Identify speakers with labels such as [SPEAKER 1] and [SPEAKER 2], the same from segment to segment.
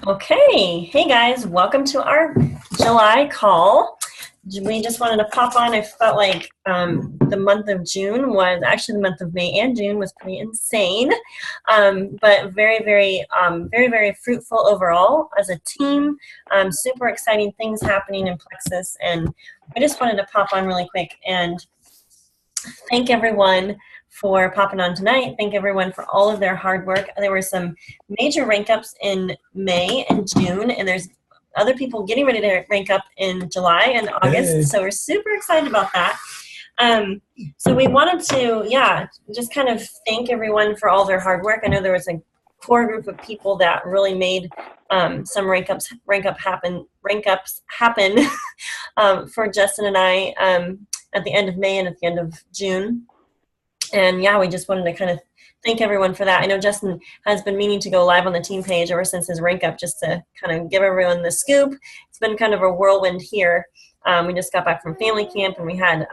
[SPEAKER 1] Okay, hey guys, welcome to our July call. We just wanted to pop on. I felt like the month of June was actually the month of May and June was pretty insane, but very fruitful overall as a team. Super exciting things happening in Plexus, and I just wanted to pop on really quick and thank everyone for popping on tonight. Thank everyone for all of their hard work. There were some major rank ups in May and June, and there's other people getting ready to rank up in July and August.
[SPEAKER 2] Hey.
[SPEAKER 1] So we're super excited about that. So we wanted to, just kind of thank everyone for all their hard work. I know there was a core group of people that really made some rank ups happen for Justin and I at the end of May and at the end of June. And yeah, we just wanted to kind of thank everyone for that. I know Justin has been meaning to go live on the team page ever since his rank up, just to kind of give everyone the scoop. It's been kind of a whirlwind here. We just got back from family camp, and we had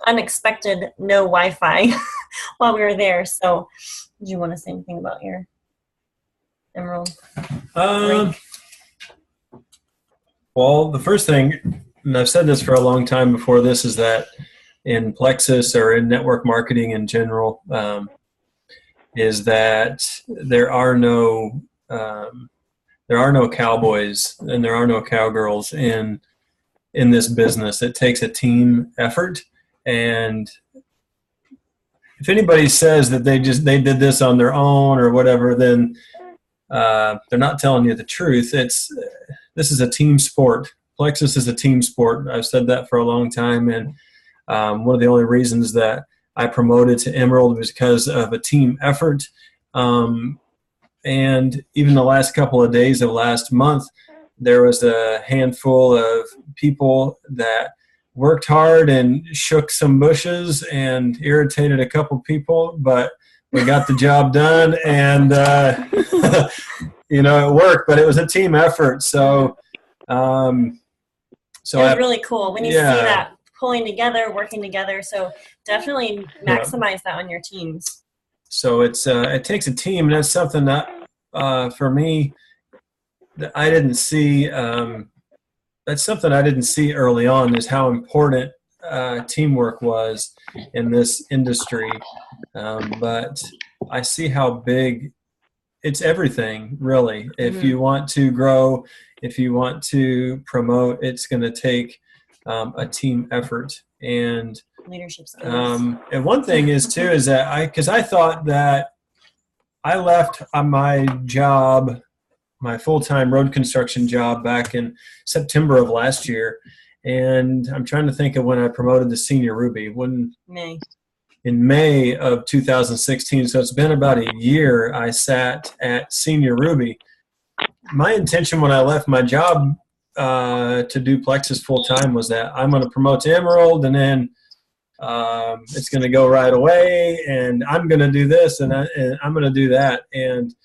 [SPEAKER 1] unexpected no Wi-Fi while we were there. So do you want to say anything about your Emerald rank?
[SPEAKER 2] Well, the first thing, and I've said this for a long time before this, is that in Plexus or in network marketing in general, is that there are no cowboys and there are no cowgirls in this business. It takes a team effort, and if anybody says that they did this on their own or whatever, then they're not telling you the truth. This is a team sport. Plexus is a team sport. I've said that for a long time, and one of the only reasons that I promoted to Emerald was because of a team effort. And even the last couple of days of last month, there was a handful of people that worked hard and shook some bushes and irritated a couple people, but we got the job done, and it worked. But it was a team effort, so
[SPEAKER 1] it was really cool when you see that pulling together, working together. So definitely maximize that on your teams.
[SPEAKER 2] So it takes a team, and that's something that for me that I didn't see. That's something I didn't see early on, is how important teamwork was in this industry. But I see how big it's everything, really. If you want to grow, if you want to promote, it's going to take a team effort and
[SPEAKER 1] leadership skills.
[SPEAKER 2] And one thing is too is that because I thought that I left my job, my full-time road construction job, back in September of last year, and I'm trying to think of when I promoted to Senior Ruby. In May of 2016, so it's been about a year. I sat at Senior Ruby. My intention when I left my job to do Plexus full time was that I'm going to promote to Emerald, and then it's going to go right away, and I'm going to do this, and I'm going to do that. And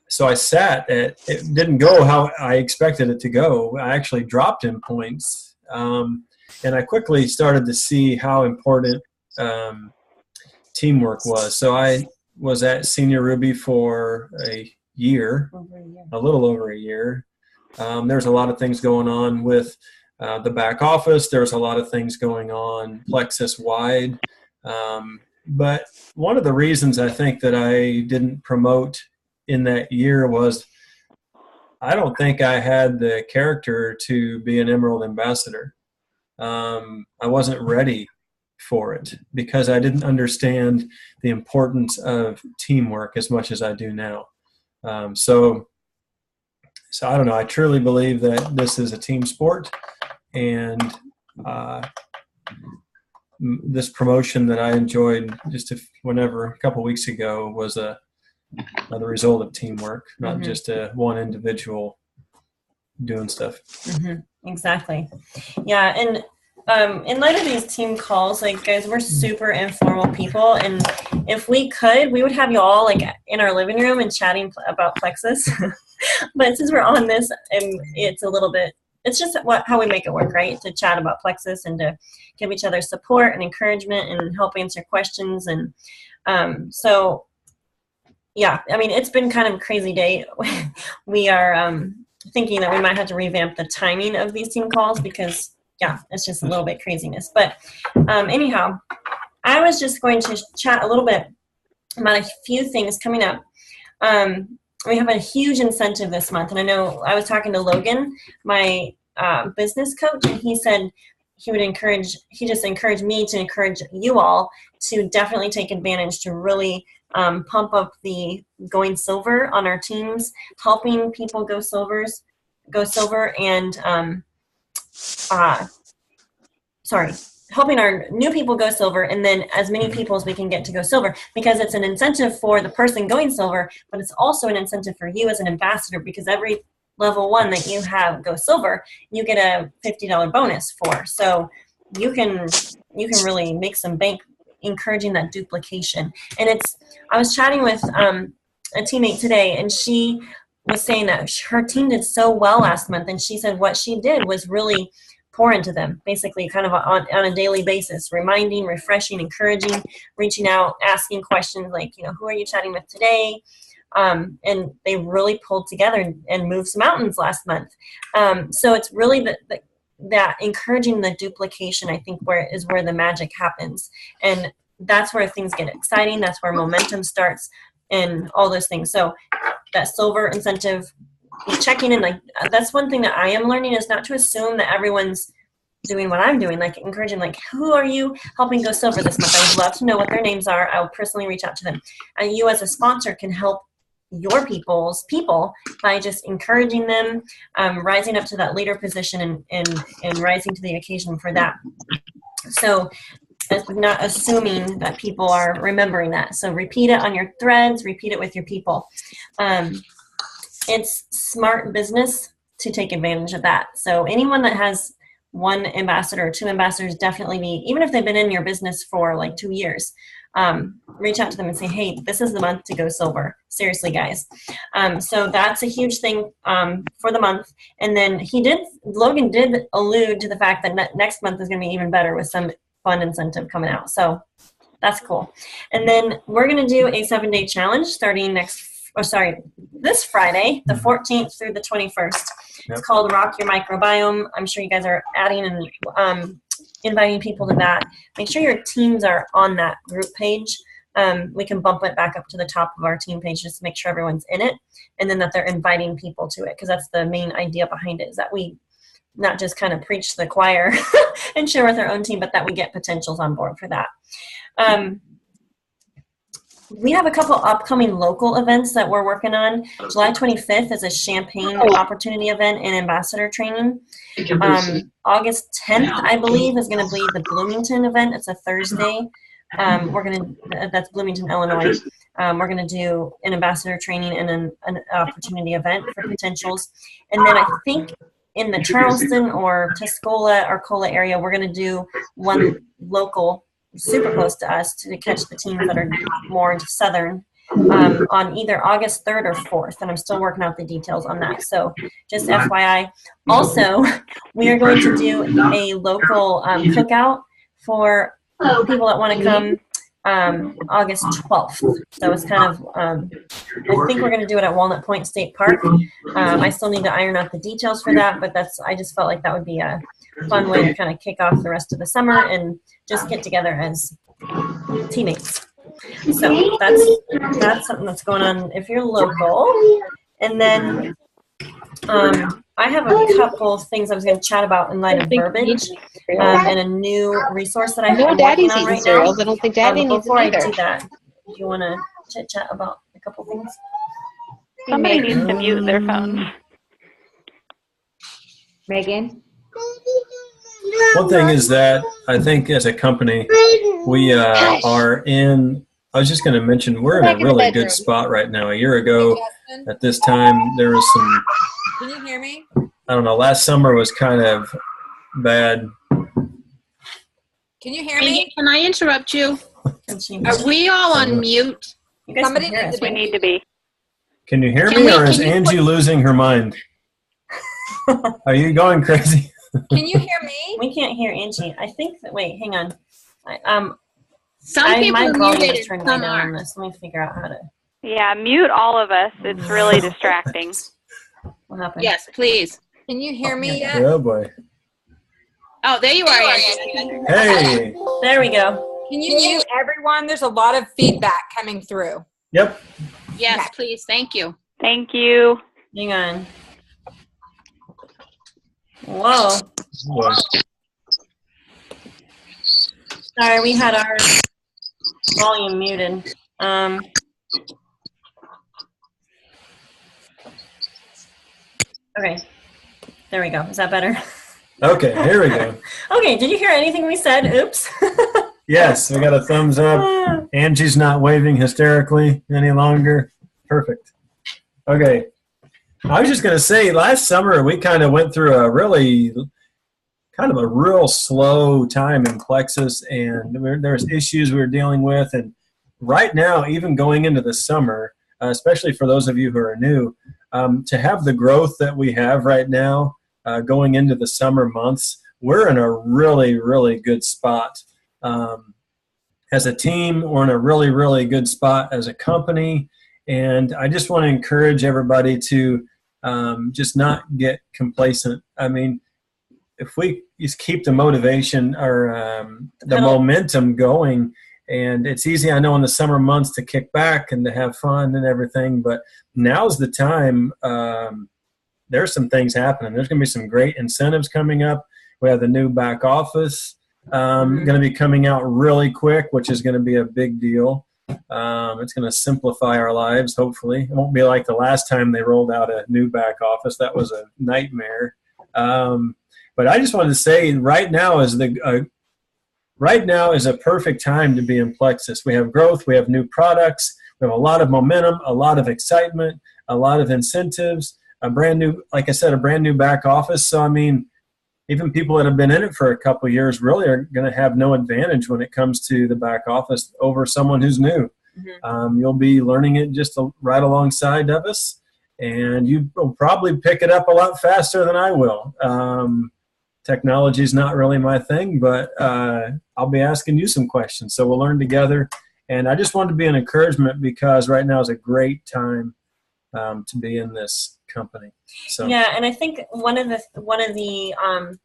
[SPEAKER 2] so I sat at it. Didn't go how I expected it to go. I actually dropped in points, and I quickly started to see how important teamwork was. So I was at Senior Ruby for a little over a year. There's a lot of things going on with the back office. There's a lot of things going on Plexus wide. But one of the reasons I think that I didn't promote in that year was I don't think I had the character to be an Emerald ambassador. I wasn't ready for it because I didn't understand the importance of teamwork as much as I do now. So I don't know. I truly believe that this is a team sport, and this promotion that I enjoyed just a couple weeks ago was the result of teamwork, not just one individual doing stuff.
[SPEAKER 1] Exactly. Yeah, and in light of these team calls, like, guys, we're super informal people, and if we could, we would have you all like in our living room and chatting about Plexus. But since we're on this, and it's just how we make it work, right? To chat about Plexus and to give each other support and encouragement and help answer questions. And yeah, I mean, it's been kind of a crazy day. We are thinking that we might have to revamp the timing of these team calls because, yeah, it's just a little bit craziness. But anyhow, I was just going to chat a little bit about a few things coming up. We have a huge incentive this month, and I know I was talking to Logan, my business coach, and he said he just encouraged me to encourage you all to definitely take advantage to really pump up the going silver on our teams, helping people go silver, and helping our new people go silver, and then as many people as we can get to go silver, because it's an incentive for the person going silver, but it's also an incentive for you as an ambassador, because every level 1 that you have go silver, you get a $50 bonus for. So you can really make some bank encouraging that duplication. And I was chatting with a teammate today, and she was saying that her team did so well last month, and she said what she did was really pour into them, basically kind of on a daily basis, reminding, refreshing, encouraging, reaching out, asking questions like, who are you chatting with today? And they really pulled together and moved some mountains last month. So it's really that encouraging the duplication, I think, where the magic happens. And that's where things get exciting. That's where momentum starts and all those things. So that silver incentive, checking in, like, that's one thing that I am learning, is not to assume that everyone's doing what I'm doing, like encouraging, like, who are you helping go silver this month? I would love to know what their names are. I will personally reach out to them. And you as a sponsor can help your people by just encouraging them, rising up to that leader position and rising to the occasion for that. So not assuming that people are remembering that. So repeat it on your threads, repeat it with your people. It's smart business to take advantage of that. So anyone that has 1 ambassador or 2 ambassadors, definitely even if they've been in your business for like 2 years, reach out to them and say, hey, this is the month to go silver. Seriously, guys. So that's a huge thing for the month. And then Logan did allude to the fact that next month is going to be even better with some fun incentive coming out. So that's cool. And then we're going to do a 7-day challenge starting this Friday, the 14th through the 21st. It's called Rock Your Microbiome. I'm sure you guys are adding and inviting people to that. Make sure your teams are on that group page. We can bump it back up to the top of our team page just to make sure everyone's in it, and then that they're inviting people to it, because that's the main idea behind it, is that we not just kind of preach to the choir and share with our own team, but that we get potentials on board for that. We have a couple upcoming local events that we're working on. July 25th is a Champaign opportunity event and ambassador training. August 10th, I believe, is going to be the Bloomington event. It's a Thursday. That's Bloomington, Illinois. We're going to do an ambassador training and an opportunity event for potentials. And then I think in the Charleston or Tuscola or Cola area, we're going to do one local super close to us to catch the teams that are more into southern on either August 3rd or 4th, and I'm still working out the details on that. So just FYI. Also, we are going to do a local cookout for people that want to come August 12th. So it's kind of, I think we're going to do it at Walnut Point State Park. I still need to iron out the details for that, but I just felt like that would be a fun way to kind of kick off the rest of the summer and just get together as teammates. So that's something that's going on if you're local. And then I have a couple of things I was going to chat about in light of verbiage and a new resource that I'm working on right now.
[SPEAKER 3] I don't think Daddy needs
[SPEAKER 1] Before I
[SPEAKER 3] either.
[SPEAKER 1] do that, do you want to chit chat about a couple things?
[SPEAKER 4] Somebody needs to mute their phones.
[SPEAKER 3] Megan?
[SPEAKER 2] One thing is that I think as a company, we are in, I was just going to mention, we're in a really good spot right now. A year ago at this time, there was some,
[SPEAKER 5] Can you hear me?
[SPEAKER 2] I don't know, last summer was kind of bad.
[SPEAKER 5] Can you hear me?
[SPEAKER 6] Can I interrupt you? Are we all on mute?
[SPEAKER 1] You guys
[SPEAKER 5] Somebody
[SPEAKER 1] can hear
[SPEAKER 5] needs
[SPEAKER 1] us,
[SPEAKER 5] to
[SPEAKER 4] We
[SPEAKER 1] right?
[SPEAKER 4] need to be.
[SPEAKER 2] Can you hear
[SPEAKER 6] Can
[SPEAKER 2] me,
[SPEAKER 6] we-
[SPEAKER 2] or is
[SPEAKER 6] can you
[SPEAKER 2] Angie losing her mind? Are you going crazy?
[SPEAKER 5] Can you hear me?
[SPEAKER 1] We can't hear Angie. I think that, wait, hang on.
[SPEAKER 6] Some people
[SPEAKER 1] my
[SPEAKER 6] are
[SPEAKER 1] volume
[SPEAKER 6] muted
[SPEAKER 1] is
[SPEAKER 6] and
[SPEAKER 1] turned way
[SPEAKER 6] some
[SPEAKER 1] down on
[SPEAKER 6] aren't.
[SPEAKER 1] this. Let me figure out how to
[SPEAKER 4] Yeah, mute all of us. It's really distracting.
[SPEAKER 1] What happened?
[SPEAKER 6] Yes, please.
[SPEAKER 5] Can you hear me yet?
[SPEAKER 2] Oh boy.
[SPEAKER 6] Oh, there you are, Angie.
[SPEAKER 2] Hey.
[SPEAKER 1] There we go.
[SPEAKER 5] Can you mute everyone? There's a lot of feedback coming through.
[SPEAKER 2] Yep.
[SPEAKER 6] Yes,
[SPEAKER 5] Okay.
[SPEAKER 6] please. Thank you.
[SPEAKER 4] Thank you.
[SPEAKER 1] Hang on. Whoa.
[SPEAKER 2] Boy.
[SPEAKER 1] Sorry, we had our volume muted. Okay. There we go. Is that better?
[SPEAKER 2] Okay, here we go.
[SPEAKER 1] Okay, did you hear anything we said? Oops.
[SPEAKER 2] Yes, we got a thumbs up. Angie's not waving hysterically any longer. Perfect. Okay. I was just going to say, last summer we kind of went through a real slow time in Plexus, and there's issues we were dealing with. And right now, even going into the summer, especially for those of you who are new, to have the growth that we have right now going into the summer months, we're in a really, really good spot. As a team, we're in a really, really good spot as a company. And I just want to encourage everybody to just not get complacent. I mean, if we just keep the motivation or the momentum going, and it's easy, I know, in the summer months to kick back and to have fun and everything, but now's the time. There's some things happening. There's going to be some great incentives coming up. We have the new back office going to be coming out really quick, which is going to be a big deal. It's going to simplify our lives, hopefully. It won't be like the last time they rolled out a new back office. That was a nightmare. But I just wanted to say right now is a perfect time to be in Plexus. We have growth. We have new products. We have a lot of momentum, a lot of excitement, a lot of incentives, a brand new back office. So, I mean, even people that have been in it for a couple of years really are going to have no advantage when it comes to the back office over someone who's new. Mm-hmm. You'll be learning it just right alongside of us, and you will probably pick it up a lot faster than I will. Technology is not really my thing, but I'll be asking you some questions, so we'll learn together. And I just wanted to be an encouragement because right now is a great time to be in this company. So
[SPEAKER 1] yeah, and I think one of the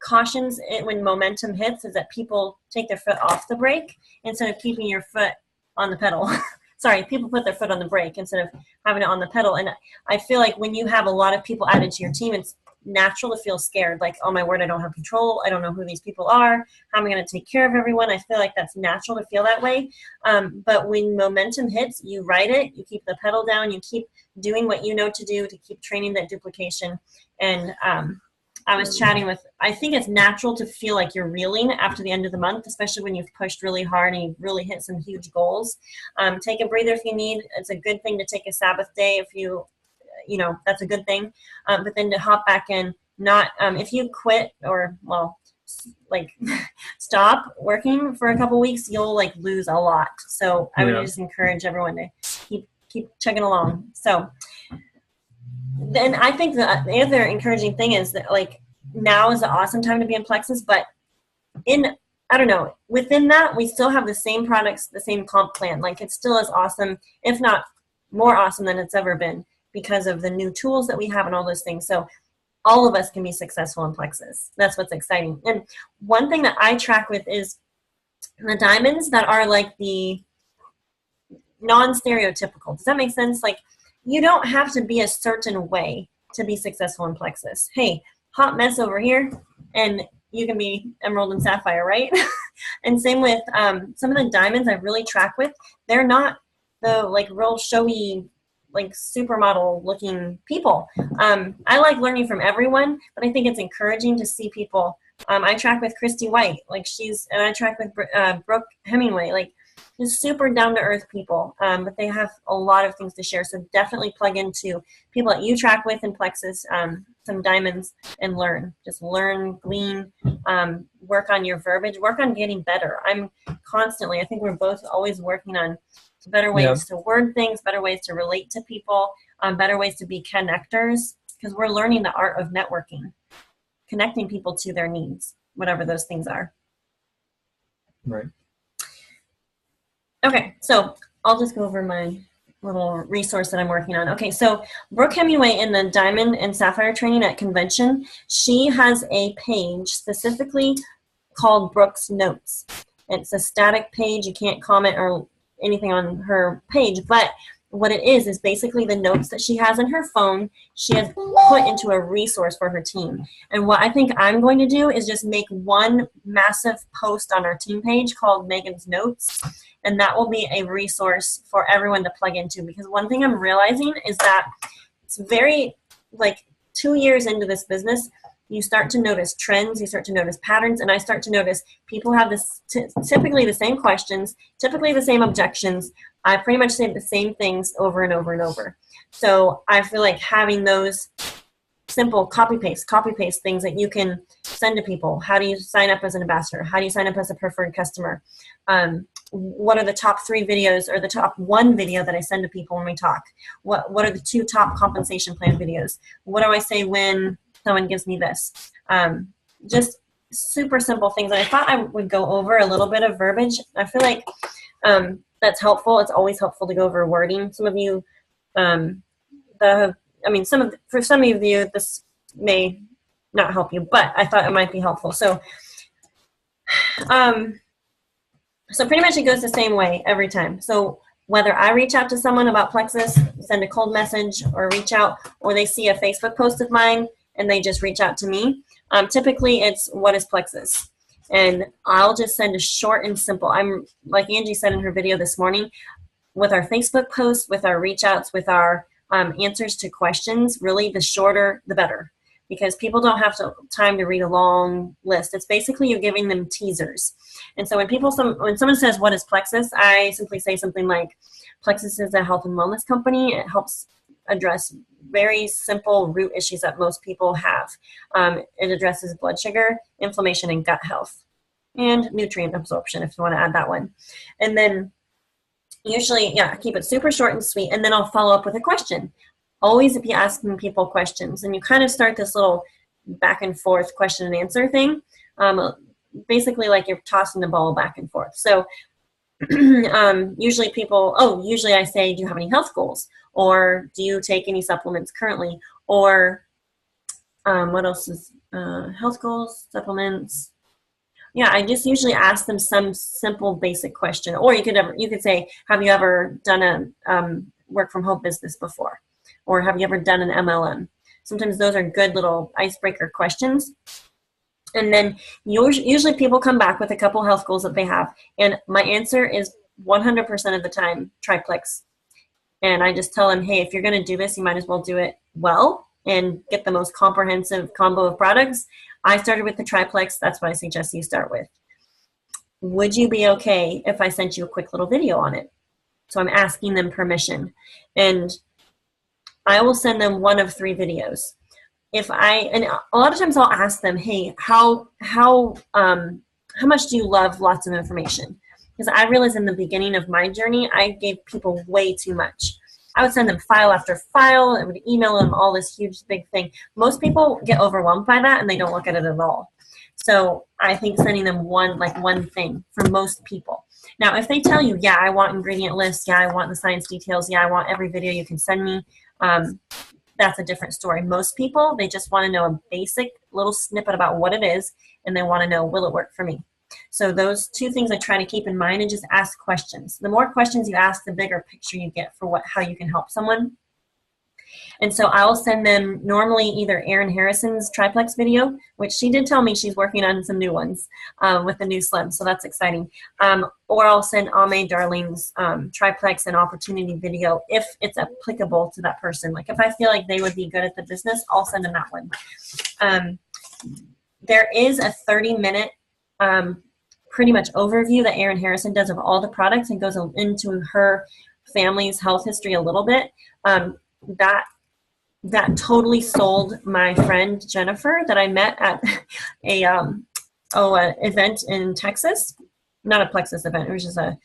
[SPEAKER 1] cautions when momentum hits is that people take their foot off the brake instead of keeping your foot on the pedal. Sorry, people put their foot on the brake instead of having it on the pedal. And I feel like when you have a lot of people added to your team, it's natural to feel scared. Like, oh my word, I don't have control. I don't know who these people are. How am I going to take care of everyone? I feel like that's natural to feel that way. But when momentum hits, you ride it. You keep the pedal down. You keep doing what you know to do to keep training that duplication. And I was chatting with, I think it's natural to feel like you're reeling after the end of the month, especially when you've pushed really hard and you've really hit some huge goals. Take a breather if you need. It's a good thing to take a Sabbath day if you know, that's a good thing. But then to hop back in, not, if you quit or, stop working for a couple weeks, you'll lose a lot. So I would just encourage everyone to keep chugging along. So then I think the other encouraging thing is that now is the awesome time to be in Plexus, but within that, we still have the same products, the same comp plan. It's still as awesome, if not more awesome than it's ever been, because of the new tools that we have and all those things. So all of us can be successful in Plexus. That's what's exciting. And one thing that I track with is the diamonds that are the non-stereotypical. Does that make sense? You don't have to be a certain way to be successful in Plexus. Hey, hot mess over here, and you can be emerald and sapphire, right? And same with some of the diamonds I really track with. They're not the real showy, supermodel looking people. I like learning from everyone, but I think it's encouraging to see people. I track with Christy White, and I track with Brooke Hemingway, just super down to earth people, but they have a lot of things to share. So definitely plug into people that you track with in Plexus, some diamonds, and learn. Just learn, glean, work on your verbiage, work on getting better. I think we're both always working on better ways to word things, better ways to relate to people, better ways to be connectors, because we're learning the art of networking, connecting people to their needs, whatever those things are.
[SPEAKER 2] Right.
[SPEAKER 1] Okay, so I'll just go over my little resource that I'm working on. Okay, so Brooke Hemingway in the Diamond and Sapphire training at convention, she has a page specifically called Brooke's Notes. It's a static page. You can't comment or anything on her page, but what it is basically the notes that she has in her phone, she has put into a resource for her team. And what I think I'm going to do is just make one massive post on our team page called Megan's Notes, and that will be a resource for everyone to plug into. Because one thing I'm realizing is that it's very, like 2 years into this business, you start to notice trends, you start to notice patterns, and I start to notice people have this typically the same questions, typically the same objections. I pretty much say the same things over and over and over. So I feel like having those simple copy-paste things that you can send to people. How do you sign up as an ambassador? How do you sign up as a preferred customer? What are the top 3 videos or the top 1 video that I send to people when we talk? What are the 2 top compensation plan videos? What do I say when someone gives me this? Just super simple things. And I thought I would go over a little bit of verbiage. I feel like that's helpful. It's always helpful to go over wording. Some of you, for some of you, this may not help you, but I thought it might be helpful. So pretty much it goes the same way every time. So whether I reach out to someone about Plexus, send a cold message or reach out, or they see a Facebook post of mine and they just reach out to me, typically it's what is Plexus? And I'll just send a short and simple. I'm like Angie said in her video this morning, with our Facebook posts, with our reach outs, with our answers to questions, really the shorter the better, because people don't have time to read a long list. It's basically you're giving them teasers. And so when someone says, what is Plexus? I simply say something like, Plexus is a health and wellness company. It helps address very simple root issues that most people have. It addresses blood sugar, inflammation, and gut health, and nutrient absorption, if you want to add that one. And then usually, keep it super short and sweet, and then I'll follow up with a question. Always be asking people questions, and you kind of start this little back and forth question and answer thing, basically like you're tossing the ball back and forth. So usually I say, do you have any health goals? Or do you take any supplements currently? Or what else is health goals, supplements? Yeah, I just usually ask them some simple basic question. Or you could say, have you ever done a work from home business before? Or have you ever done an MLM? Sometimes those are good little icebreaker questions. And then usually people come back with a couple health goals that they have. And my answer is 100% of the time, try Plex. And I just tell them, hey, if you're going to do this, you might as well do it well and get the most comprehensive combo of products. I started with the Triplex. That's what I suggest you start with. Would you be okay if I sent you a quick little video on it? So I'm asking them permission. And I will send them 1 of 3 videos. And a lot of times I'll ask them, hey, how much do you love lots of information? Because I realized in the beginning of my journey, I gave people way too much. I would send them file after file. I would email them all this huge, big thing. Most people get overwhelmed by that, and they don't look at it at all. So I think sending them one thing for most people. Now, if they tell you, yeah, I want ingredient lists, yeah, I want the science details, yeah, I want every video you can send me, that's a different story. Most people, they just want to know a basic little snippet about what it is, and they want to know, will it work for me? So those 2 things I try to keep in mind, and just ask questions. The more questions you ask, the bigger picture you get for how you can help someone. And so I'll send them normally either Erin Harrison's Triplex video, which she did tell me she's working on some new ones with the new Slim, so that's exciting. Or I'll send Ame Darling's Triplex and opportunity video if it's applicable to that person. Like if I feel like they would be good at the business, I'll send them that one. There is a 30-minute pretty much overview that Erin Harrison does of all the products and goes into her family's health history a little bit. That totally sold my friend Jennifer that I met at an event in Texas. Not a Plexus event. It was just a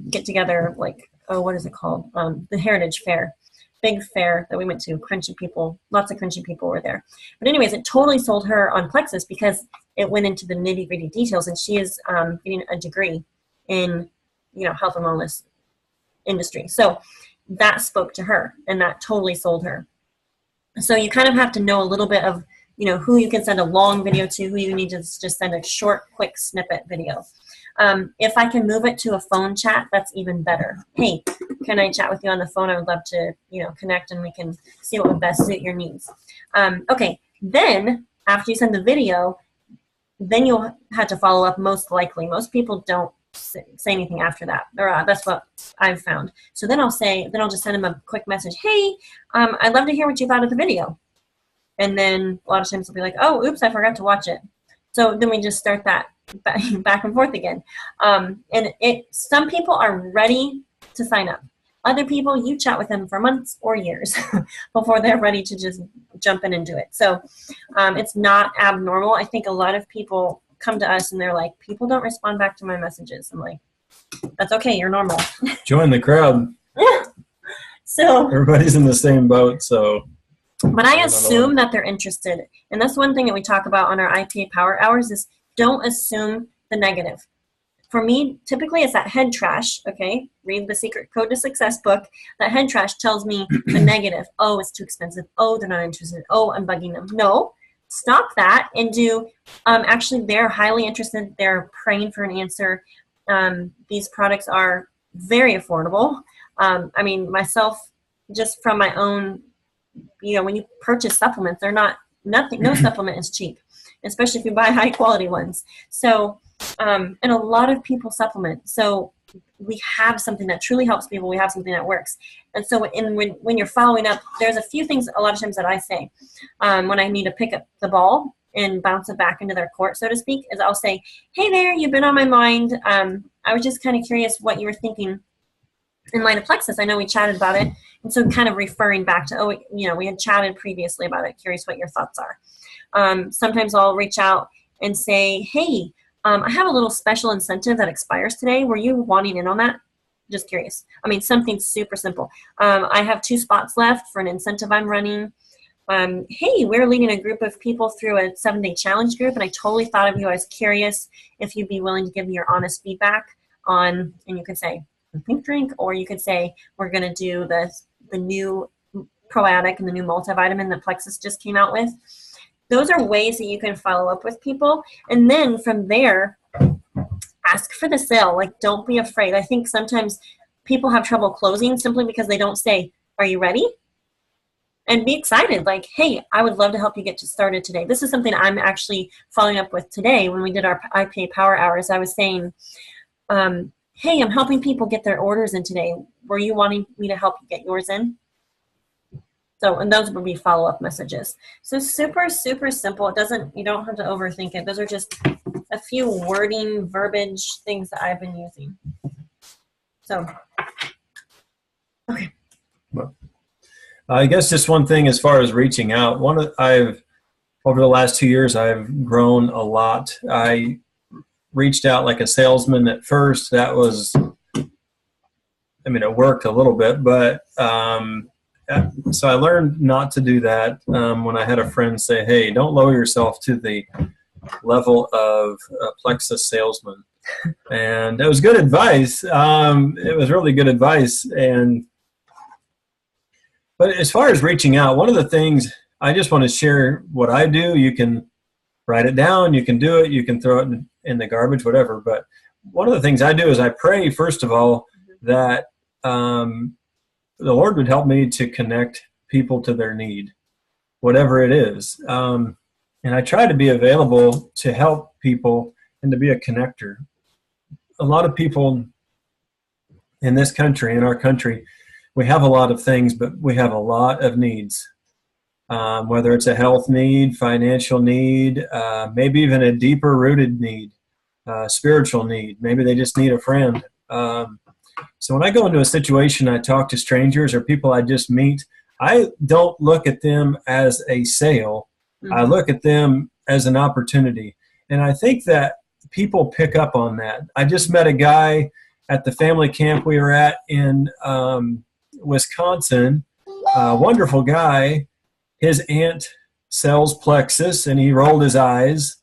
[SPEAKER 1] get together, what is it called? The Heritage Fair. Big fair that we went to. Crunchy people, lots of crunchy people were there. But anyways, it totally sold her on Plexus because it went into the nitty gritty details, and she is getting a degree in, health and wellness industry. So that spoke to her and that totally sold her. So you kind of have to know a little bit of, who you can send a long video to, who you need to just send a short, quick snippet video. If I can move it to a phone chat, that's even better. Hey, can I chat with you on the phone? I would love to, connect and we can see what would best suit your needs. Okay, then after you send the video, then you'll have to follow up most likely. Most people don't say anything after that, or that's what I've found. So then I'll just send them a quick message. Hey, I'd love to hear what you thought of the video. And then a lot of times they'll be like, oh, oops, I forgot to watch it. So then we just start that back and forth again. Some people are ready to sign up. Other people, you chat with them for months or years before they're ready to just jump in and do it. So it's not abnormal. I think a lot of people come to us and they're like, people don't respond back to my messages. I'm like, that's okay, you're normal.
[SPEAKER 2] Join the crowd.
[SPEAKER 1] So
[SPEAKER 2] everybody's in the same boat, so.
[SPEAKER 1] But I assume that they're interested. And that's one thing that we talk about on our IPA Power Hours is don't assume the negative. For me, typically it's that head trash, okay? Read the Secret Code to Success book. That head trash tells me the negative. Oh, it's too expensive. Oh, they're not interested. Oh, I'm bugging them. No, stop that and do, actually they're highly interested. They're praying for an answer. These products are very affordable. I mean, myself, just from my own, when you purchase supplements, they're no supplement is cheap, especially if you buy high quality ones. So, and a lot of people supplement. So we have something that truly helps people. We have something that works. And so when you're following up, there's a few things a lot of times that I say when I need to pick up the ball and bounce it back into their court, so to speak, is I'll say, hey there, you've been on my mind. I was just kind of curious what you were thinking in light of Plexus. I know we chatted about it. And so kind of referring back to, we had chatted previously about it. Curious what your thoughts are. Sometimes I'll reach out and say, hey, I have a little special incentive that expires today. Were you wanting in on that? Just curious. I mean, something super simple. I have 2 spots left for an incentive I'm running. Hey, we're leading a group of people through a 7-day challenge group, and I totally thought of you. I was curious if you'd be willing to give me your honest feedback on, and you could say, pink drink, or you could say we're going to do the new probiotic and the new multivitamin that Plexus just came out with. Those are ways that you can follow up with people, and then from there ask for the sale. Like, don't be afraid. I think sometimes people have trouble closing simply because they don't say, are you ready? And be excited, like, hey, I would love to help you get started today. This is something I'm actually following up with today. When we did our IPA Power Hours, I was saying, hey, I'm helping people get their orders in today. Were you wanting me to help you get yours in? So, and those would be follow-up messages. So super, super simple. You don't have to overthink it. Those are just a few wording, verbiage things that I've been using. So, okay.
[SPEAKER 2] Well, I guess just one thing as far as reaching out. Over the last 2 years, I've grown a lot. I reached out like a salesman at first. That was, it worked a little bit, but so I learned not to do that when I had a friend say, hey, don't lower yourself to the level of a Plexus salesman. And it was good advice. It was really good advice. But as far as reaching out, one of the things, I just want to share what I do. You can write it down, you can do it, you can throw it in the garbage, whatever. But one of the things I do is I pray, first of all, that the Lord would help me to connect people to their need, whatever it is. And I try to be available to help people and to be a connector. A lot of people in this country, in our country, we have a lot of things, but we have a lot of needs. Whether it's a health need, financial need, maybe even a deeper rooted need, spiritual need. Maybe they just need a friend. So when I go into a situation, I talk to strangers or people I just meet, I don't look at them as a sale. Mm-hmm. I look at them as an opportunity. And I think that people pick up on that. I just met a guy at the family camp we were at in Wisconsin, a wonderful guy. His aunt sells Plexus, and he rolled his eyes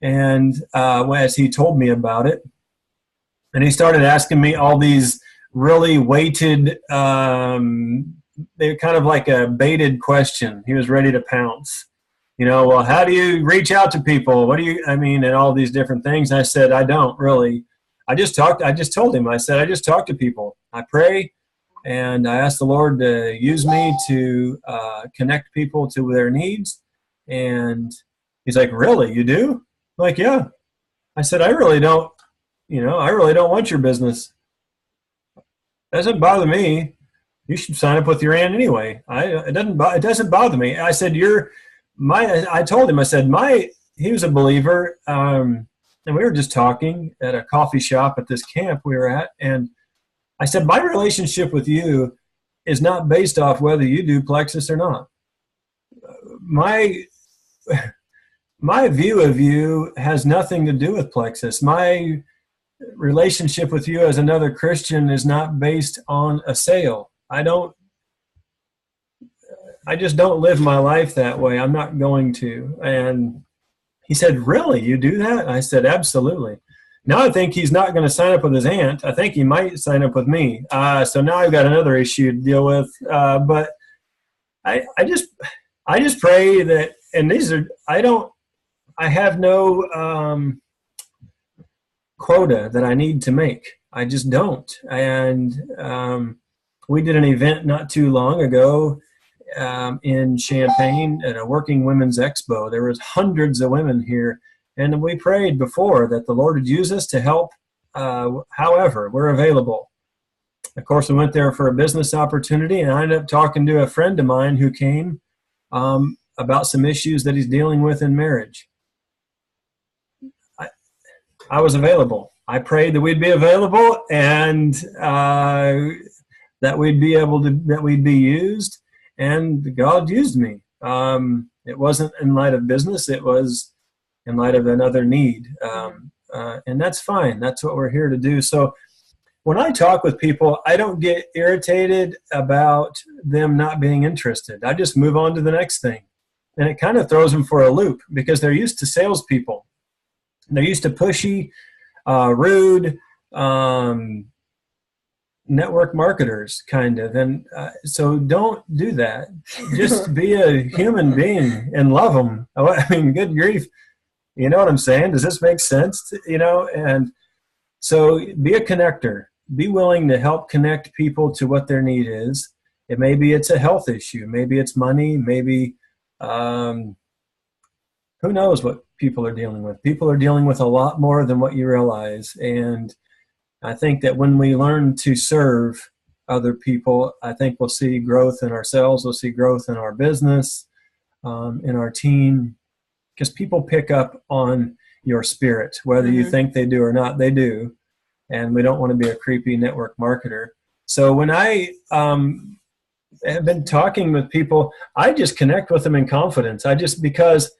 [SPEAKER 2] and as he told me about it. And he started asking me all these really weighted, they kind of like a baited question. He was ready to pounce. Well, how do you reach out to people? And all these different things. And I said, I don't really. I just told him, I said, I just talk to people. I pray, and I ask the Lord to use me to connect people to their needs. And he's like, really, you do? I'm like, yeah. I said, I really don't want your business. It doesn't bother me. You should sign up with your aunt anyway. It doesn't bother me. I said, I told him, I said, he was a believer, and we were just talking at a coffee shop at this camp we were at, and I said, my relationship with you is not based off whether you do Plexus or not. My view of you has nothing to do with Plexus. My relationship with you as another Christian is not based on a sale. I just don't live my life that way. I'm not going to. And he said, really, you do that? I said, absolutely. Now I think he's not going to sign up with his aunt. I think he might sign up with me. So now I've got another issue to deal with. But I just pray that, and I have no quota that I need to make. I just don't. And we did an event not too long ago in Champaign at a Working Women's Expo. There was hundreds of women here, and we prayed before that the Lord would use us to help. However, we're available. Of course, we went there for a business opportunity, and I ended up talking to a friend of mine who came about some issues that he's dealing with in marriage. I was available. I prayed that we'd be available, and that we'd be used, and God used me. It wasn't in light of business. It was in light of another need. And that's fine. That's what we're here to do. So when I talk with people, I don't get irritated about them not being interested. I just move on to the next thing. And it kind of throws them for a loop because they're used to salespeople. They're used to pushy, rude, network marketers, kind of. And so don't do that. Just be a human being and love them. I mean, good grief. You know what I'm saying? Does this make sense? And so be a connector. Be willing to help connect people to what their need is. Maybe it's a health issue. Maybe it's money. Maybe who knows what people are dealing with. People are dealing with a lot more than what you realize. And I think that when we learn to serve other people, I think we'll see growth in ourselves. We'll see growth in our business, in our team, because people pick up on your spirit, whether you think they do or not, they do. And we don't want to be a creepy network marketer. So when I have been talking with people, I just connect with them in confidence. Because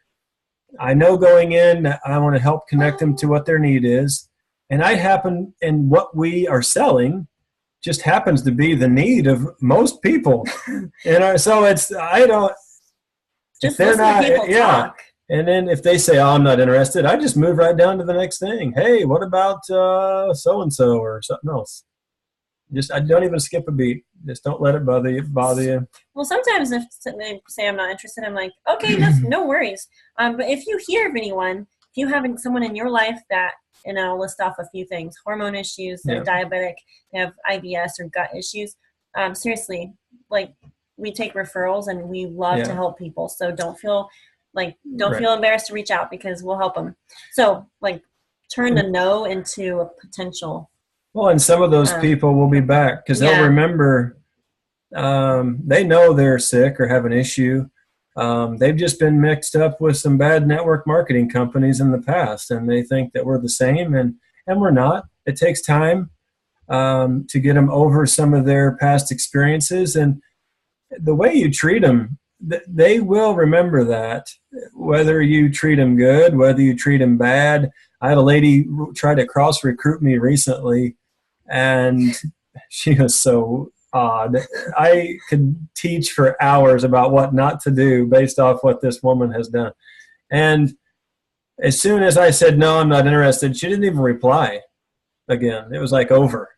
[SPEAKER 2] I know going in, I want to help connect them to what their need is. And and what we are selling just happens to be the need of most people. So I don't,
[SPEAKER 1] just listen to people talk.
[SPEAKER 2] And then if they say, oh, I'm not interested, I just move right down to the next thing. Hey, what about so-and-so or something else? I don't even skip a beat. Just don't let it bother you.
[SPEAKER 1] Well, sometimes if they say I'm not interested, I'm like, okay, no worries. But if you hear of anyone, if you have someone in your life that, and I'll list off a few things, hormone issues, they're diabetic, they have IBS or gut issues. Seriously, like we take referrals and we love to help people. So don't feel embarrassed to reach out because we'll help them. So turn a no into a potential.
[SPEAKER 2] Well, and some of those people will be back because they'll remember, they know they're sick or have an issue. They've just been mixed up with some bad network marketing companies in the past, and they think that we're the same, and we're not. It takes time to get them over some of their past experiences, and the way you treat them, they will remember that, whether you treat them good, whether you treat them bad. I had a lady try to cross-recruit me recently, and she was so odd. I could teach for hours about what not to do based off what this woman has done. And as soon as I said, no, I'm not interested, she didn't even reply again. It was over.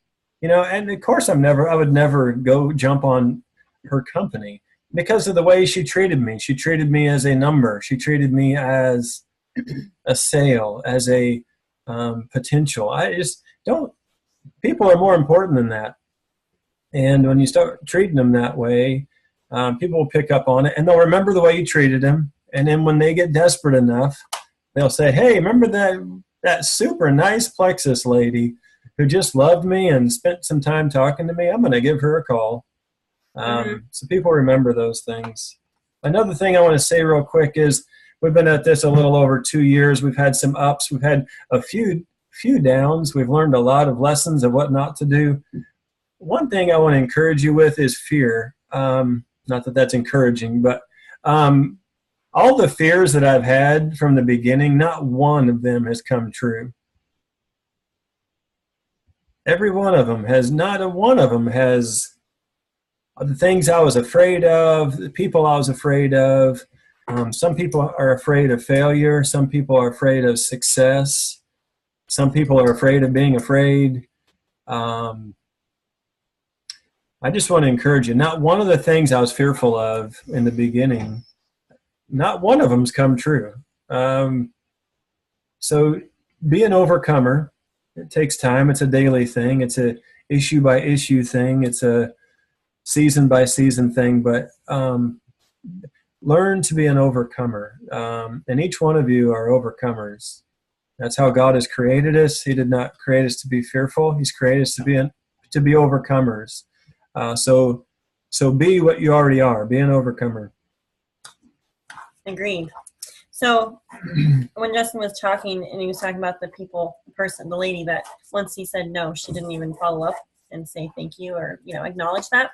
[SPEAKER 2] And of course I would never go jump on her company because of the way she treated me. She treated me as a number. She treated me as a sale, as a potential. I just don't, people are more important than that. And when you start treating them that way, people will pick up on it and they'll remember the way you treated them. And then when they get desperate enough, they'll say, hey, remember that super nice Plexus lady who just loved me and spent some time talking to me? I'm going to give her a call. So people remember those things. Another thing I want to say real quick is we've been at this a little over 2 years. We've had some ups. We've had a few downs. We've learned a lot of lessons of what not to do. One thing I want to encourage you with is fear. Not that that's encouraging, but all the fears that I've had from the beginning, not one of them has come true. Every one of them has, not a one of them has the things I was afraid of, the people I was afraid of. Some people are afraid of failure. Some people are afraid of success. Some people are afraid of being afraid. I just want to encourage you. Not one of the things I was fearful of in the beginning, not one of them's come true. So be an overcomer. It takes time. It's a daily thing. It's a issue by issue thing. It's a season by season thing. But learn to be an overcomer. And each one of you are overcomers. That's how God has created us. He did not create us to be fearful. He's created us to be overcomers. So be what you already are. Be an overcomer.
[SPEAKER 1] Agreed. So when Justin was talking and he was talking about the the lady that once he said no, she didn't even follow up and say thank you or, acknowledge that.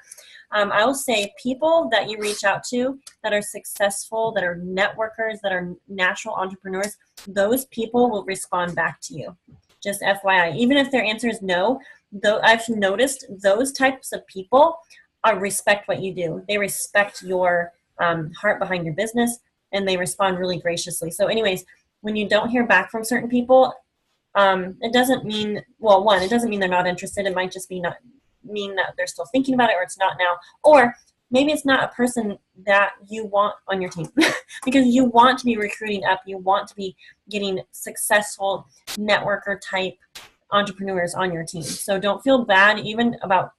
[SPEAKER 1] I will say people that you reach out to that are successful, that are networkers, that are natural entrepreneurs, those people will respond back to you. Just FYI, even if their answer is no, though I've noticed those types of people respect what you do. They respect your heart behind your business, and they respond really graciously. So anyways, when you don't hear back from certain people, it doesn't mean, it doesn't mean they're not interested. It might just mean that they're still thinking about it, or it's not now. Or maybe it's not a person that you want on your team because you want to be recruiting up. You want to be getting successful networker type entrepreneurs on your team. So don't feel bad even about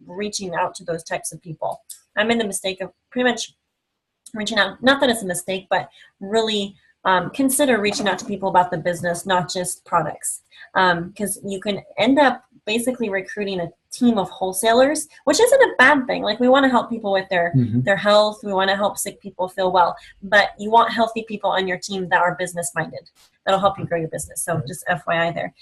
[SPEAKER 1] reaching out to those types of people. I made the mistake of pretty much reaching out, not that it's a mistake, but really consider reaching out to people about the business, not just products. Because you can end up basically recruiting a team of wholesalers, which isn't a bad thing. Like, we want to help people with their health. We want to help sick people feel well. But you want healthy people on your team that are business minded. That'll help you grow your business. So just FYI there.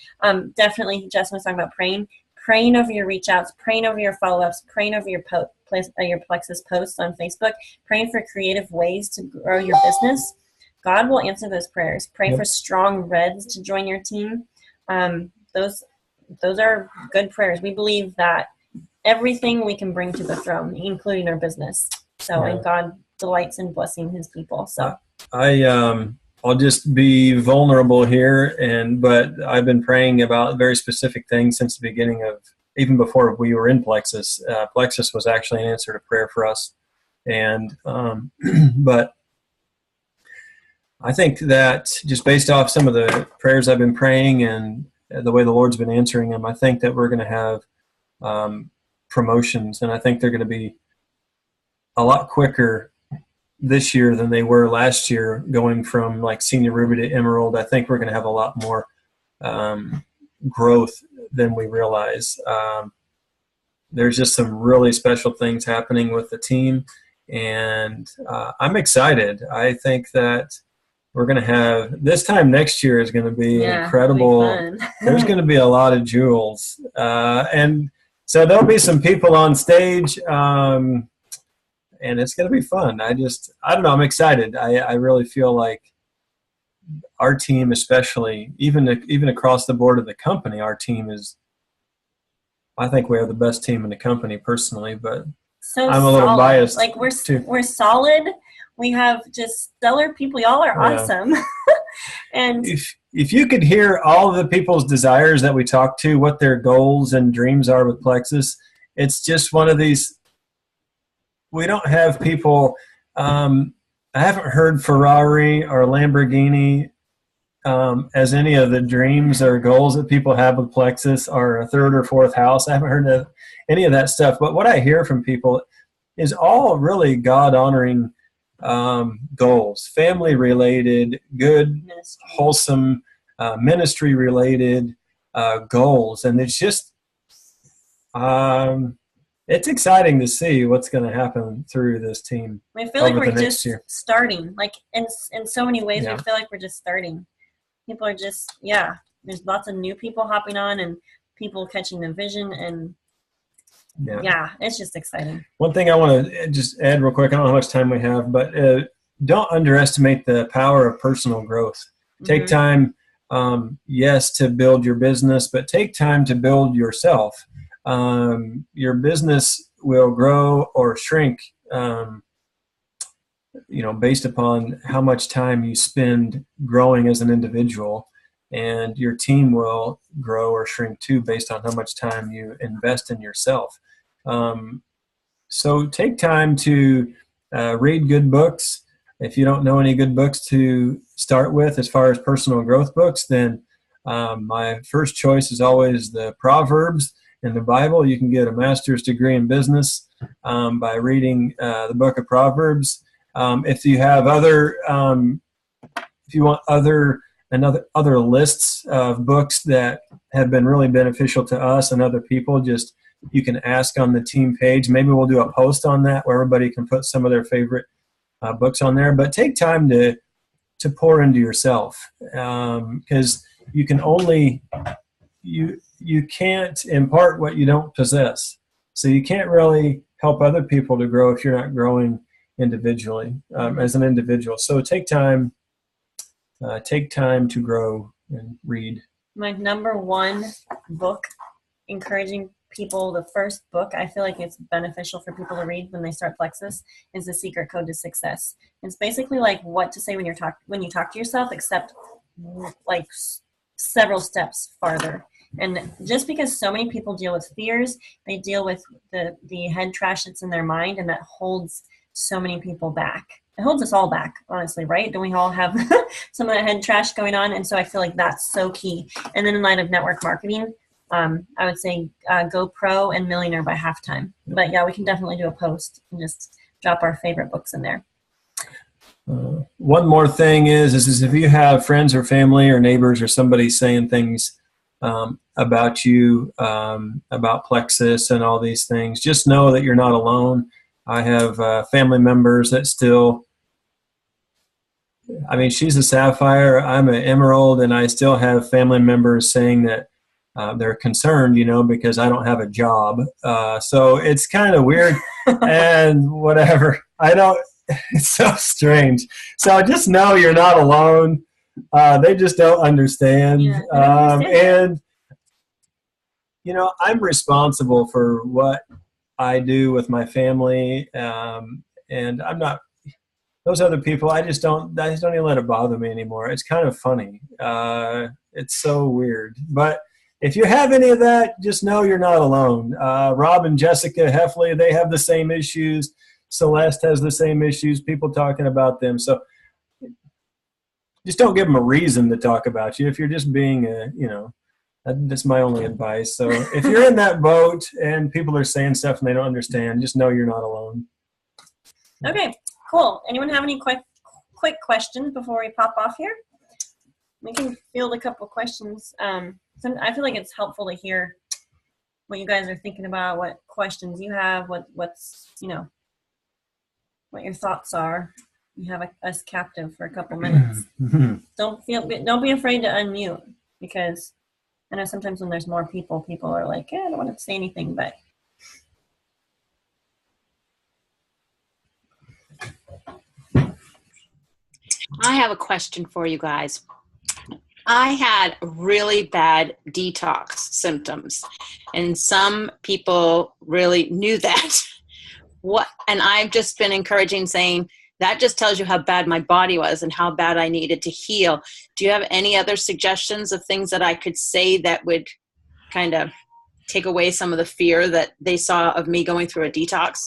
[SPEAKER 1] Definitely, Justin was talking about praying over your reach outs, praying over your follow-ups, praying over your Plexus posts on Facebook, praying for creative ways to grow your business. God will answer those prayers. Pray for strong reds to join your team. Those are good prayers. We believe that everything we can bring to the throne, including our business. So, and God delights in blessing his people. So
[SPEAKER 2] I'll just be vulnerable here, but I've been praying about very specific things since the beginning of, even before we were in Plexus. Plexus was actually an answer to prayer for us. And, but I think that just based off some of the prayers I've been praying and the way the Lord's been answering them, I think that we're going to have promotions, and I think they're going to be a lot quicker this year than they were last year, going from like senior ruby to emerald. I think we're going to have a lot more growth than we realize. There's just some really special things happening with the team, and I'm excited. I think that we're going to have, this time next year is going to be incredible. There's going to be a lot of jewels. And so there'll be some people on stage, and it's going to be fun. I don't know. I'm excited. I really feel like our team, especially, even across the board of the company, our team is, I think we have the best team in the company personally, but
[SPEAKER 1] so
[SPEAKER 2] I'm a little biased.
[SPEAKER 1] Like we're solid. We have just stellar people. Y'all are awesome. And
[SPEAKER 2] if you could hear all of the people's desires that we talk to, what their goals and dreams are with Plexus, it's just one of these. We don't have people. I haven't heard Ferrari or Lamborghini as any of the dreams or goals that people have with Plexus, or a third or fourth house. I haven't heard of any of that stuff. But what I hear from people is all really God-honoring goals, family-related, good, wholesome, ministry-related goals. And it's just it's exciting to see what's going to happen through this team.
[SPEAKER 1] I feel like we're just starting. Like in so many ways, we feel like we're just starting. People are just, there's lots of new people hopping on and people catching the vision, and it's just exciting.
[SPEAKER 2] One thing I want to just add real quick, I don't know how much time we have, but don't underestimate the power of personal growth. Take time, yes, to build your business, but take time to build yourself. Your business will grow or shrink, based upon how much time you spend growing as an individual, and your team will grow or shrink too based on how much time you invest in yourself. So take time to read good books. If you don't know any good books to start with as far as personal growth books, then my first choice is always the Proverbs in the Bible. You can get a master's degree in business by reading the book of Proverbs. If you have other lists of books that have been really beneficial to us and other people, you can ask on the team page. Maybe we'll do a post on that where everybody can put some of their favorite books on there. But take time to pour into yourself, because you can only you can't impart what you don't possess. So you can't really help other people to grow if you're not growing individually as an individual. So take time to grow and read.
[SPEAKER 1] My number one book, encouraging people, the first book I feel like it's beneficial for people to read when they start Plexus, is The Secret Code to Success. It's basically like what to say when you talk to yourself, except like several steps farther. And just because so many people deal with fears, they deal with the head trash that's in their mind, and that holds so many people back. It holds us all back, honestly, right? Don't we all have some of that head trash going on? And so I feel like that's so key. And then in light of network marketing, I would say go pro and Millionaire by Halftime. But we can definitely do a post and just drop our favorite books in there.
[SPEAKER 2] One more thing is if you have friends or family or neighbors or somebody saying things about you, about Plexus and all these things, just know that you're not alone. I have family members that still, she's a sapphire, I'm an emerald, and I still have family members saying that they're concerned, because I don't have a job. So it's kind of weird and whatever. It's so strange. So just know you're not alone. They just don't understand. And, I'm responsible for what I do with my family. And I'm not, those other people, I just don't even let it bother me anymore. It's kind of funny. It's so weird. But if you have any of that, just know you're not alone. Rob and Jessica Heffley, they have the same issues. Celeste has the same issues, people talking about them. So just don't give them a reason to talk about you. If you're just being that's my only advice. So if you're in that boat and people are saying stuff and they don't understand, just know you're not alone.
[SPEAKER 1] Okay, cool. Anyone have any quick questions before we pop off here? We can field a couple questions. I feel like it's helpful to hear what you guys are thinking about, what questions you have, what's what your thoughts are. You have us captive for a couple minutes. Don't be afraid to unmute, because I know sometimes when there's more people are like, I don't want to say anything, but
[SPEAKER 6] I have a question for you guys. I had really bad detox symptoms, and some people really knew that. And I've just been encouraging, saying, that just tells you how bad my body was and how bad I needed to heal. Do you have any other suggestions of things that I could say that would kind of take away some of the fear that they saw of me going through a detox?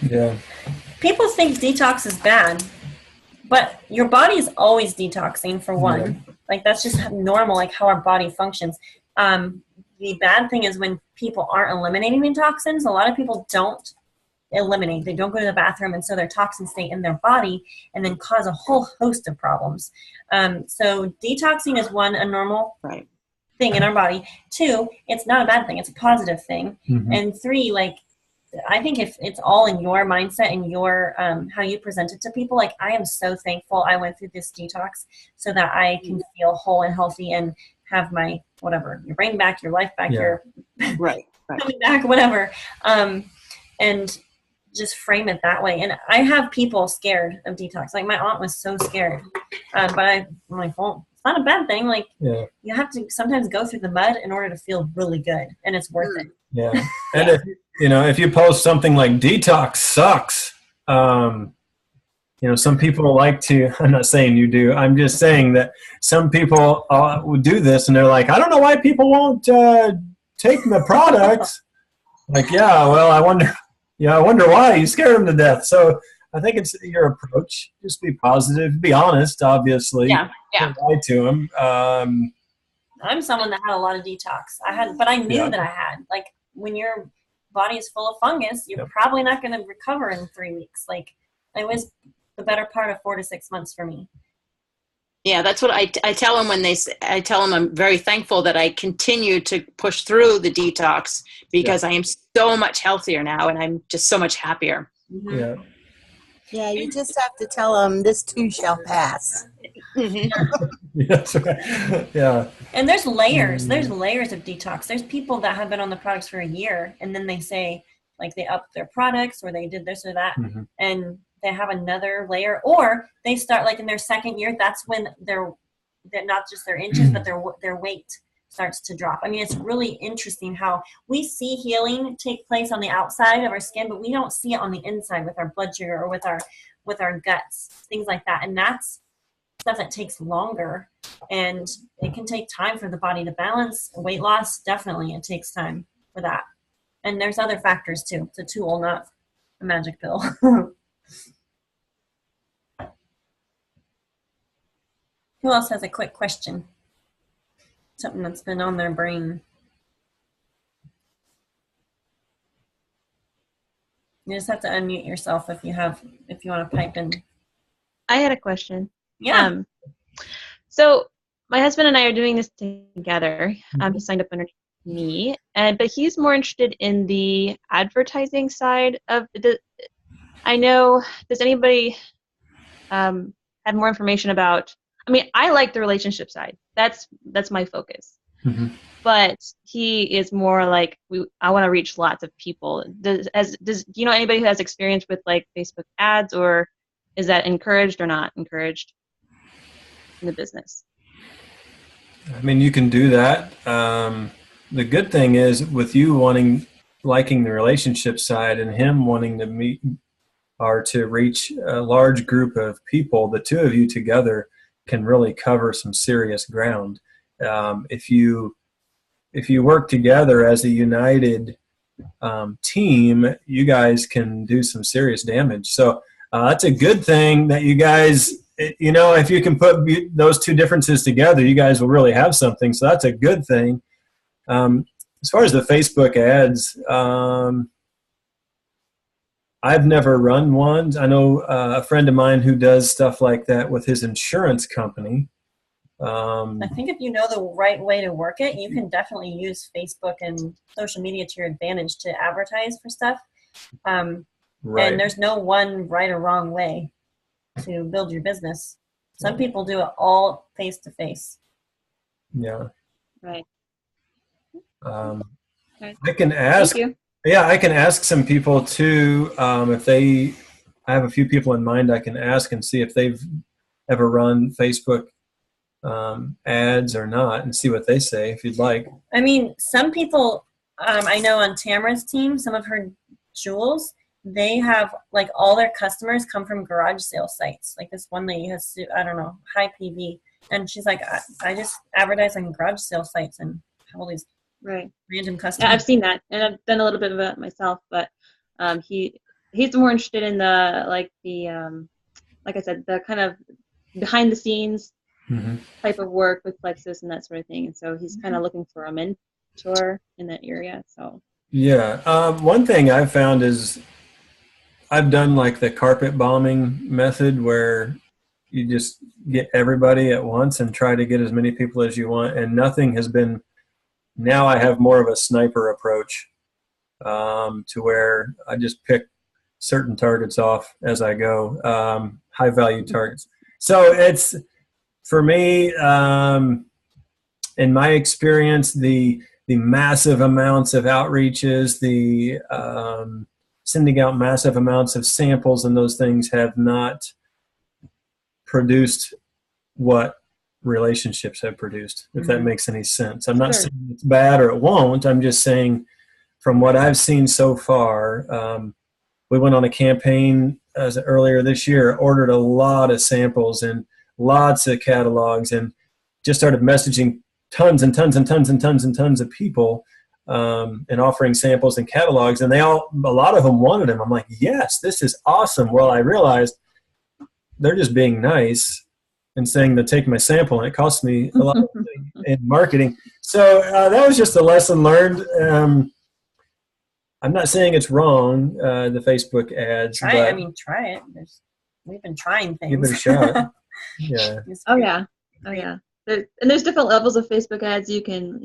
[SPEAKER 2] Yeah.
[SPEAKER 1] People think detox is bad, but your body is always detoxing for one.
[SPEAKER 2] Yeah.
[SPEAKER 1] Like that's just normal, like how our body functions. The bad thing is when people aren't eliminating the toxins. A lot of people don't eliminate. They don't go to the bathroom, and so their toxins stay in their body and then cause a whole host of problems. So detoxing is one, a normal thing in our body. Two, it's not a bad thing. It's a positive thing.
[SPEAKER 2] Mm-hmm.
[SPEAKER 1] And three, like, I think if it's all in your mindset and your how you present it to people, like I am so thankful I went through this detox so that I can feel whole and healthy and have my whatever, your brain back, your life back, your coming back, whatever, and just frame it that way. And I have people scared of detox. Like my aunt was so scared, but I'm like, well, it's not a bad thing. Like you have to sometimes go through the mud in order to feel really good, and it's worth it.
[SPEAKER 2] Yeah, and if you post something like detox sucks, some people like to. I'm not saying you do. I'm just saying that some people would do this, and they're like, I don't know why people won't take the products. Like, well, I wonder why you scare them to death. So I think it's your approach. Just be positive, be honest. Obviously, don't lie to them.
[SPEAKER 1] I'm someone that had a lot of detox. But I knew that I had. Like when your body is full of fungus, you're probably not going to recover in 3 weeks. Like it was the better part of 4 to 6 months for me.
[SPEAKER 6] Yeah, that's what I tell them I tell them I'm very thankful that I continue to push through the detox because I am so much healthier now and I'm just so much happier.
[SPEAKER 1] Mm-hmm.
[SPEAKER 3] Yeah, you just have to tell them this too shall pass.
[SPEAKER 2] Yes. Yeah.
[SPEAKER 1] And there's layers. There's layers of detox. There's people that have been on the products for a year and then they say like they upped their products or they did this or that and they have another layer, or they start like in their second year. That's when they're not just their inches, but their weight starts to drop. I mean, it's really interesting how we see healing take place on the outside of our skin, but we don't see it on the inside with our blood sugar or with our guts, things like that. And that's stuff that takes longer, and it can take time for the body to balance. Weight loss, definitely, it takes time for that. And there's other factors too. It's a tool, not a magic pill. Who else has a quick question? Something that's been on their brain. You just have to unmute yourself if you want to pipe in.
[SPEAKER 7] I had a question.
[SPEAKER 1] Yeah.
[SPEAKER 7] So my husband and I are doing this together. He signed up underneath me, but he's more interested in the advertising side of the. I know. Does anybody have more information about? I mean, I like the relationship side. That's my focus.
[SPEAKER 2] Mm-hmm.
[SPEAKER 7] But he is more like I want to reach lots of people. Do you know anybody who has experience with like Facebook ads, or is that encouraged or not encouraged in the business?
[SPEAKER 2] I mean, you can do that. The good thing is with you liking the relationship side and him wanting to meet or to reach a large group of people, the two of you together can really cover some serious ground. If you work together as a united team, you guys can do some serious damage. So that's a good thing that you guys, if you can put those two differences together, you guys will really have something. So that's a good thing. As far as the Facebook ads, I've never run one. I know a friend of mine who does stuff like that with his insurance company.
[SPEAKER 1] I think if you know the right way to work it, you can definitely use Facebook and social media to your advantage to advertise for stuff.
[SPEAKER 2] Right.
[SPEAKER 1] And there's no one right or wrong way to build your business. Some people do it all face to face.
[SPEAKER 2] Yeah.
[SPEAKER 7] Right.
[SPEAKER 2] I can ask.
[SPEAKER 7] Thank you.
[SPEAKER 2] Yeah, I can ask some people too. I have a few people in mind, I can ask and see if they've ever run Facebook ads or not, and see what they say if you'd like.
[SPEAKER 1] I mean, some people, I know on Tamara's team, some of her jewels, they have like all their customers come from garage sale sites. Like this one lady has, I don't know, high PV. And she's like, I just advertise on garage sale sites and have all these
[SPEAKER 7] Right.
[SPEAKER 1] random customers.
[SPEAKER 7] Yeah, I've seen that, and I've done a little bit of it myself. But he's more interested in the like I said, the kind of behind the scenes type of work with Plexus and that sort of thing. And so he's kind of looking for a mentor in that area. So
[SPEAKER 2] yeah, one thing I've found is I've done like the carpet bombing method where you just get everybody at once and try to get as many people as you want, and nothing has been. Now I have more of a sniper approach to where I just pick certain targets off as I go, high value targets. So it's, for me, in my experience, the massive amounts of outreaches, the sending out massive amounts of samples and those things have not produced what relationships have produced, if that makes any sense. I'm not saying it's bad or it won't. I'm just saying from what I've seen so far, we went on a campaign earlier this year, ordered a lot of samples and lots of catalogs, and just started messaging tons and tons and tons and tons and tons of people and offering samples and catalogs, and a lot of them wanted them. I'm like, yes, this is awesome. Well, I realized they're just being nice and saying they'll take my sample, and it costs me a lot in marketing. So that was just a lesson learned. I'm not saying it's wrong, the Facebook ads.
[SPEAKER 1] Try it. I mean, try it. We've been trying things.
[SPEAKER 2] Give it a shot. Yeah.
[SPEAKER 7] Oh yeah. And there's different levels of Facebook ads. You can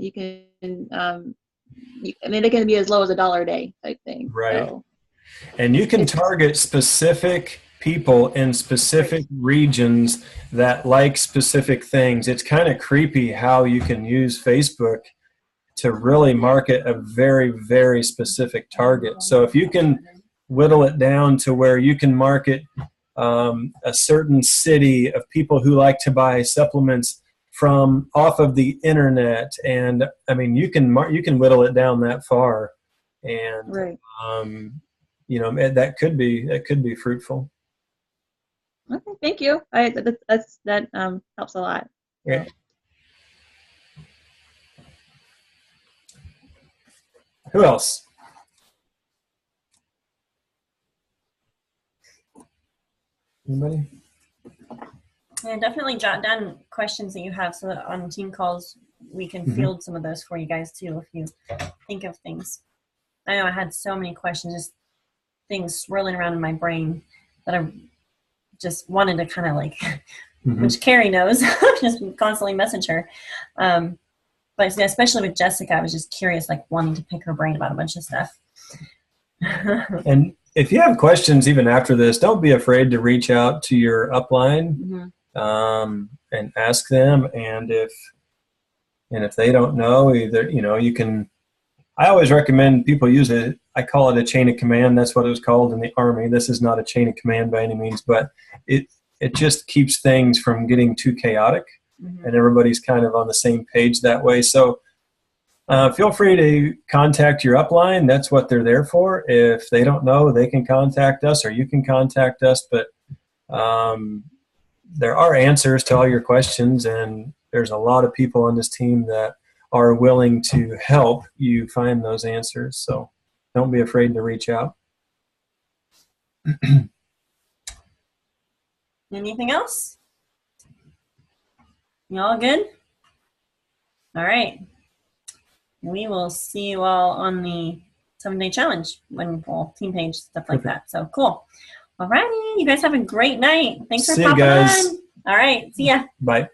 [SPEAKER 7] I mean, they can be as low as $1 a day type thing.
[SPEAKER 2] Right.
[SPEAKER 7] So.
[SPEAKER 2] And you can target specific people in specific regions that like specific things. It's kind of creepy how you can use Facebook to really market a very, very specific target. So if you can whittle it down to where you can market a certain city of people who like to buy supplements from off of the internet, and I mean, you can whittle it down that far, and
[SPEAKER 7] right.
[SPEAKER 2] That could be fruitful.
[SPEAKER 7] Okay, thank you. That helps a lot.
[SPEAKER 2] Yeah. Who else? Anybody?
[SPEAKER 1] Yeah, definitely jot down questions that you have so that on team calls we can field some of those for you guys too if you think of things. I know I had so many questions, just things swirling around in my brain that I just wanted to kind of like, which Carrie knows, just constantly message her. But especially with Jessica, I was just curious, like wanting to pick her brain about a bunch of stuff.
[SPEAKER 2] And if you have questions even after this, don't be afraid to reach out to your upline and ask them. And if they don't know, either you can. I always recommend people use it. I call it a chain of command. That's what it was called in the Army. This is not a chain of command by any means, but it just keeps things from getting too chaotic, and everybody's kind of on the same page that way. So feel free to contact your upline. That's what they're there for. If they don't know, they can contact us, or you can contact us. But there are answers to all your questions, and there's a lot of people on this team that are willing to help you find those answers. So don't be afraid to reach out.
[SPEAKER 1] Anything else? You all good? All right. We will see you all on the 7-day challenge, team page, stuff like that. So cool. All righty. You guys have a great night. Thanks for popping on. All right. See ya.
[SPEAKER 2] Bye.